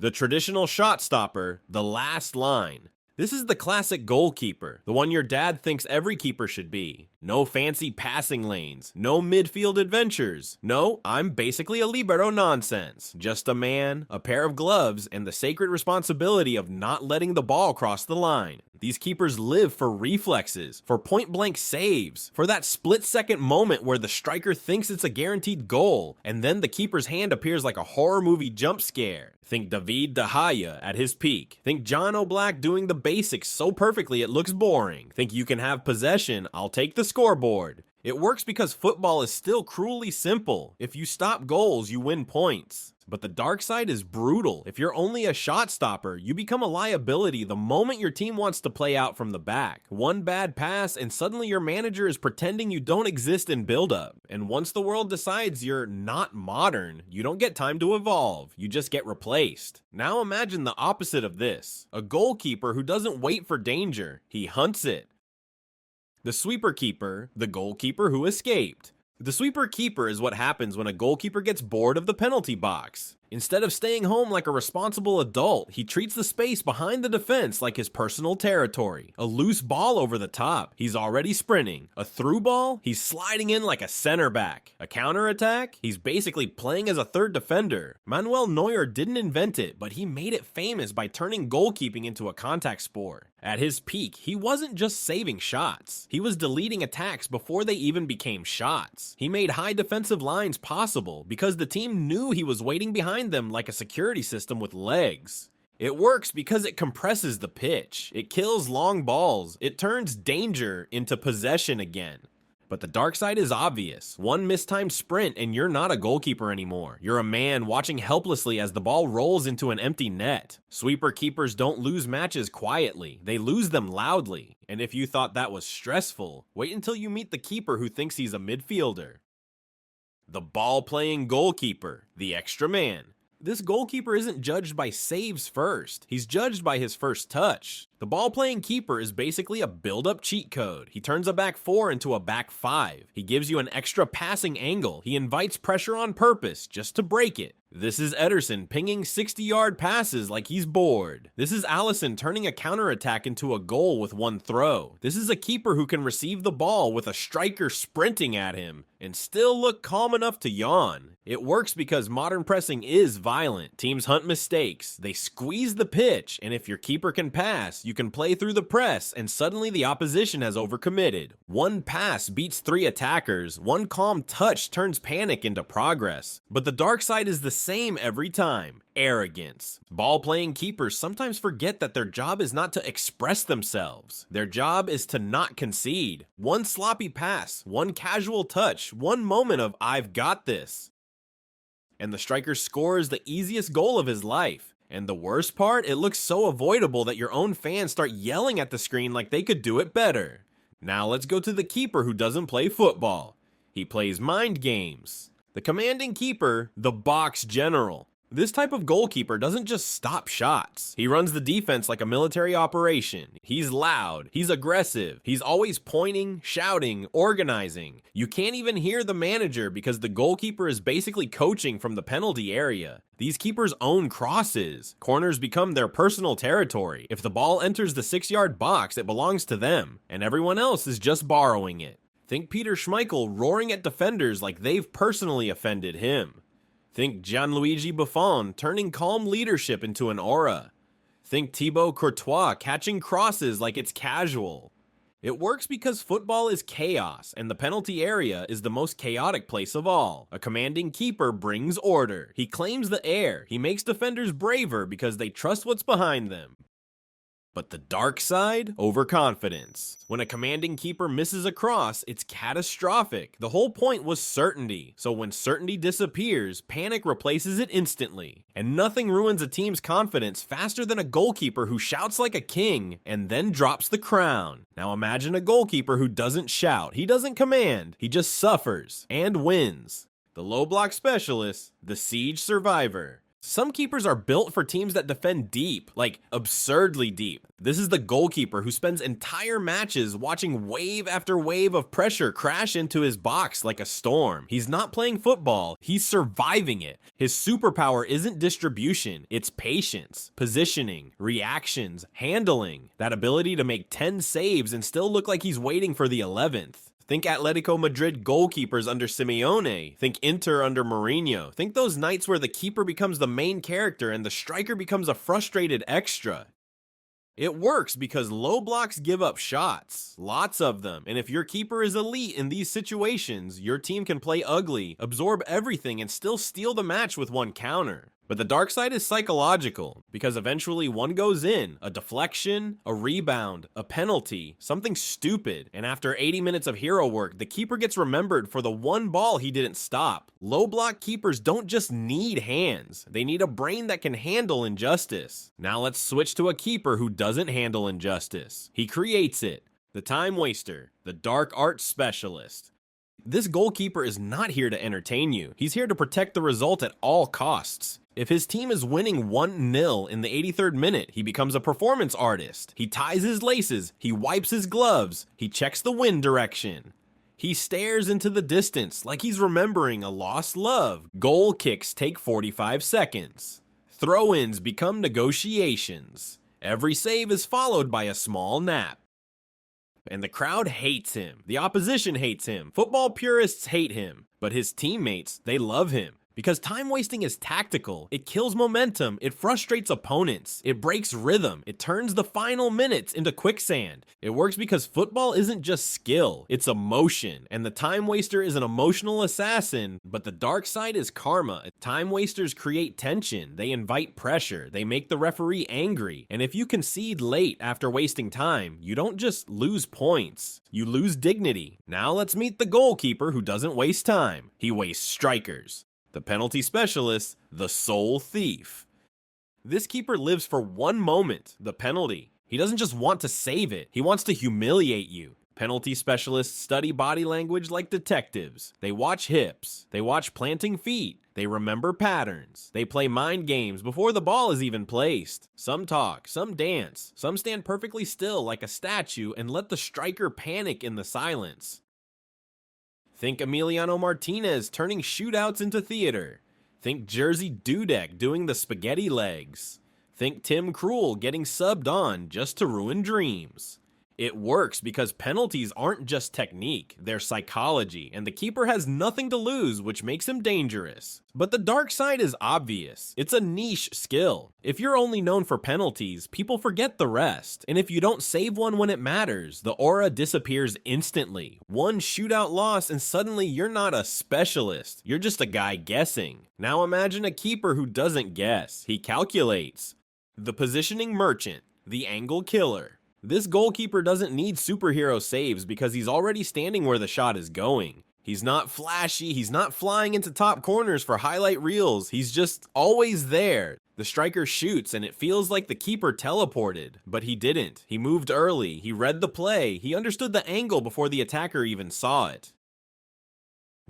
The traditional shot stopper, the last line. This is the classic goalkeeper, the one your dad thinks every keeper should be. No fancy passing lanes, no midfield adventures. No, I'm basically a libero nonsense. Just a man, a pair of gloves, and the sacred responsibility of not letting the ball cross the line. These keepers live for reflexes, for point-blank saves, for that split-second moment where the striker thinks it's a guaranteed goal, and then the keeper's hand appears like a horror movie jump scare. Think David de Gea at his peak. Think Jan Oblak doing the basics so perfectly it looks boring. Think you can have possession, I'll take the scoreboard. It works because football is still cruelly simple. If you stop goals, you win points. But the dark side is brutal. If you're only a shot stopper, you become a liability the moment your team wants to play out from the back. One bad pass and suddenly your manager is pretending you don't exist in build-up. And once the world decides you're not modern, you don't get time to evolve. You just get replaced. Now imagine the opposite of this. A goalkeeper who doesn't wait for danger. He hunts it. The sweeper keeper, the goalkeeper who escaped. The sweeper keeper is what happens when a goalkeeper gets bored of the penalty box. Instead of staying home like a responsible adult, he treats the space behind the defense like his personal territory. A loose ball over the top, he's already sprinting. A through ball, he's sliding in like a center back. A counterattack, he's basically playing as a third defender. Manuel Neuer didn't invent it, but he made it famous by turning goalkeeping into a contact sport. At his peak, he wasn't just saving shots. He was deleting attacks before they even became shots. He made high defensive lines possible because the team knew he was waiting behind them like a security system with legs. It works because it compresses the pitch. It kills long balls. It turns danger into possession again. But the dark side is obvious. One mistimed sprint and you're not a goalkeeper anymore. You're a man watching helplessly as the ball rolls into an empty net. Sweeper keepers don't lose matches quietly. They lose them loudly. And if you thought that was stressful, wait until you meet the keeper who thinks he's a midfielder. The ball-playing goalkeeper, the extra man. This goalkeeper isn't judged by saves first. He's judged by his first touch. The ball-playing keeper is basically a build-up cheat code. He turns a back four into a back five. He gives you an extra passing angle. He invites pressure on purpose just to break it. This is Ederson pinging 60-yard passes like he's bored. This is Alisson turning a counterattack into a goal with one throw. This is a keeper who can receive the ball with a striker sprinting at him and still look calm enough to yawn. It works because modern pressing is violent. Teams hunt mistakes. They squeeze the pitch, and if your keeper can pass, you can play through the press, and suddenly the opposition has overcommitted. One pass beats 3 attackers. One calm touch turns panic into progress. But the dark side is the same every time. Arrogance. Ball-playing keepers sometimes forget that their job is not to express themselves. Their job is to not concede. One sloppy pass, one casual touch, one moment of "I've got this." And the striker scores the easiest goal of his life. And the worst part, it looks so avoidable that your own fans start yelling at the screen like they could do it better. Now let's go to the keeper who doesn't play football. He plays mind games. The commanding keeper, the box general. This type of goalkeeper doesn't just stop shots. He runs the defense like a military operation. He's loud. He's aggressive. He's always pointing, shouting, organizing. You can't even hear the manager because the goalkeeper is basically coaching from the penalty area. These keepers own crosses. Corners become their personal territory. If the ball enters the 6-yard box, it belongs to them, and everyone else is just borrowing it. Think Peter Schmeichel roaring at defenders like they've personally offended him. Think Gianluigi Buffon turning calm leadership into an aura. Think Thibaut Courtois catching crosses like it's casual. It works because football is chaos, and the penalty area is the most chaotic place of all. A commanding keeper brings order. He claims the air. He makes defenders braver because they trust what's behind them. But the dark side? Overconfidence. When a commanding keeper misses a cross, it's catastrophic. The whole point was certainty. So when certainty disappears, panic replaces it instantly. And nothing ruins a team's confidence faster than a goalkeeper who shouts like a king and then drops the crown. Now imagine a goalkeeper who doesn't shout. He doesn't command. He just suffers and wins. The low block specialist, the siege survivor. Some keepers are built for teams that defend deep, like absurdly deep. This is the goalkeeper who spends entire matches watching wave after wave of pressure crash into his box like a storm. He's not playing football, he's surviving it. His superpower isn't distribution, it's patience, positioning, reactions, handling. That ability to make 10 saves and still look like he's waiting for the 11th. Think Atletico Madrid goalkeepers under Simeone. Think Inter under Mourinho. Think those nights where the keeper becomes the main character and the striker becomes a frustrated extra. It works because low blocks give up shots, lots of them, and if your keeper is elite in these situations, your team can play ugly, absorb everything, and still steal the match with one counter. But the dark side is psychological, because eventually one goes in, a deflection, a rebound, a penalty, something stupid, and after 80 minutes of hero work, the keeper gets remembered for the one ball he didn't stop. Low block keepers don't just need hands, they need a brain that can handle injustice. Now let's switch to a keeper who doesn't handle injustice. He creates it. The time waster, the dark arts specialist. This goalkeeper is not here to entertain you. He's here to protect the result at all costs. If his team is winning 1-0 in the 83rd minute, he becomes a performance artist. He ties his laces, he wipes his gloves, he checks the wind direction. He stares into the distance like he's remembering a lost love. Goal kicks take 45 seconds. Throw-ins become negotiations. Every save is followed by a small nap. And the crowd hates him. The opposition hates him. Football purists hate him. But his teammates, they love him. Because time wasting is tactical. It kills momentum. It frustrates opponents. It breaks rhythm. It turns the final minutes into quicksand. It works because football isn't just skill. It's emotion. And the time waster is an emotional assassin. But the dark side is karma. Time wasters create tension. They invite pressure. They make the referee angry. And if you concede late after wasting time, you don't just lose points. You lose dignity. Now let's meet the goalkeeper who doesn't waste time. He wastes strikers. The penalty specialist, the soul thief. This keeper lives for one moment, the penalty. He doesn't just want to save it, he wants to humiliate you. Penalty specialists study body language like detectives. They watch hips, they watch planting feet, they remember patterns. They play mind games before the ball is even placed. Some talk, some dance, some stand perfectly still like a statue and let the striker panic in the silence. Think Emiliano Martinez turning shootouts into theater. Think Jersey Dudek doing the spaghetti legs. Think Tim Krul getting subbed on just to ruin dreams. It works because penalties aren't just technique, they're psychology, and the keeper has nothing to lose, which makes him dangerous. But the dark side is obvious. It's a niche skill. If you're only known for penalties, people forget the rest. And if you don't save one when it matters, the aura disappears instantly. One shootout loss and suddenly you're not a specialist. You're just a guy guessing. Now imagine a keeper who doesn't guess. He calculates. The positioning merchant, the angle killer. This goalkeeper doesn't need superhero saves because he's already standing where the shot is going. He's not flashy, he's not flying into top corners for highlight reels, he's just always there. The striker shoots and it feels like the keeper teleported, but he didn't. He moved early, he read the play, he understood the angle before the attacker even saw it.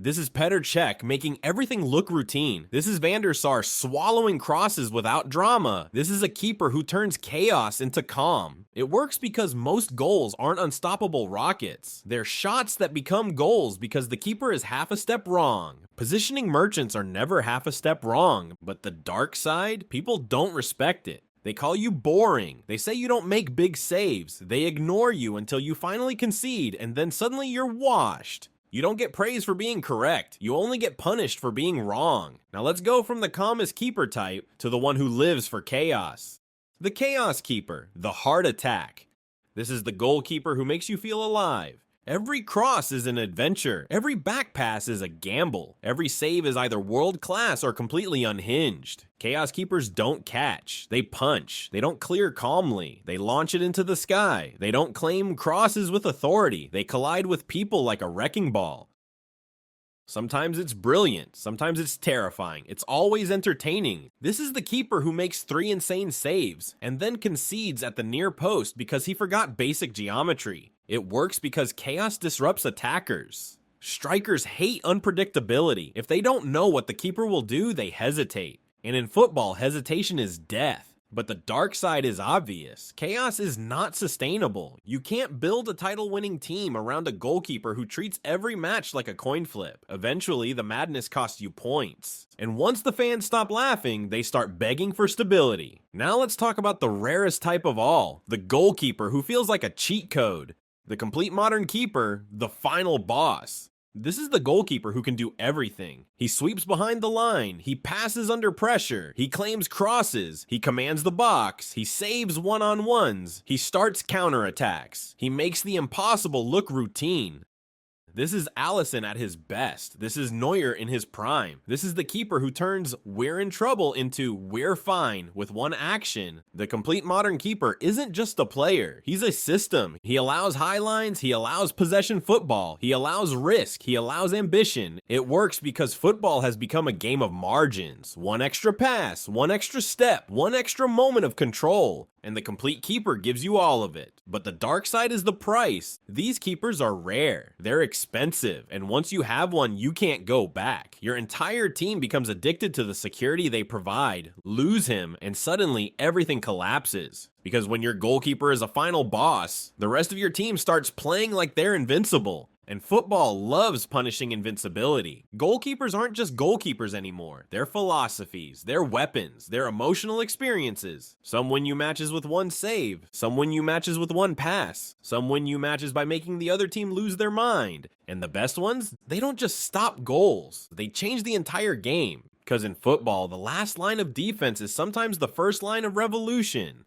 This is Petr Cech making everything look routine. This is Van der Sar swallowing crosses without drama. This is a keeper who turns chaos into calm. It works because most goals aren't unstoppable rockets. They're shots that become goals because the keeper is half a step wrong. Positioning merchants are never half a step wrong, but the dark side, people don't respect it. They call you boring. They say you don't make big saves. They ignore you until you finally concede, and then suddenly you're washed. You don't get praise for being correct, you only get punished for being wrong. Now let's go from the calmest keeper type to the one who lives for chaos. The Chaos Keeper, the Heart Attack. This is the goalkeeper who makes you feel alive. Every cross is an adventure, every back pass is a gamble, every save is either world class or completely unhinged. Chaos Keepers don't catch, they punch, they don't clear calmly, they launch it into the sky, they don't claim crosses with authority, they collide with people like a wrecking ball. Sometimes it's brilliant, sometimes it's terrifying, it's always entertaining. This is the keeper who makes 3 insane saves, and then concedes at the near post because he forgot basic geometry. It works because chaos disrupts attackers. Strikers hate unpredictability. If they don't know what the keeper will do, they hesitate. And in football, hesitation is death. But the dark side is obvious. Chaos is not sustainable. You can't build a title-winning team around a goalkeeper who treats every match like a coin flip. Eventually, the madness costs you points. And once the fans stop laughing, they start begging for stability. Now let's talk about the rarest type of all, the goalkeeper who feels like a cheat code. The complete modern keeper, the final boss. This is the goalkeeper who can do everything. He sweeps behind the line, he passes under pressure, he claims crosses, he commands the box, he saves one-on-ones, he starts counterattacks, he makes the impossible look routine. This is Alisson at his best. This is Neuer in his prime. This is the keeper who turns "we're in trouble" into "we're fine" with one action. The complete modern keeper isn't just a player. He's a system. He allows high lines, he allows possession football, he allows risk, he allows ambition. It works because football has become a game of margins. One extra pass, one extra step, one extra moment of control. And the complete keeper gives you all of it. But the dark side is the price. These keepers are rare, they're expensive, and once you have one, you can't go back. Your entire team becomes addicted to the security they provide. Lose him, and suddenly everything collapses. Because when your goalkeeper is a final boss, the rest of your team starts playing like they're invincible. And football loves punishing invincibility. Goalkeepers aren't just goalkeepers anymore. They're philosophies, they're weapons, they're emotional experiences. Some win you matches with one save, some win you matches with one pass, some win you matches by making the other team lose their mind. And the best ones, they don't just stop goals, they change the entire game. Because in football, the last line of defense is sometimes the first line of revolution.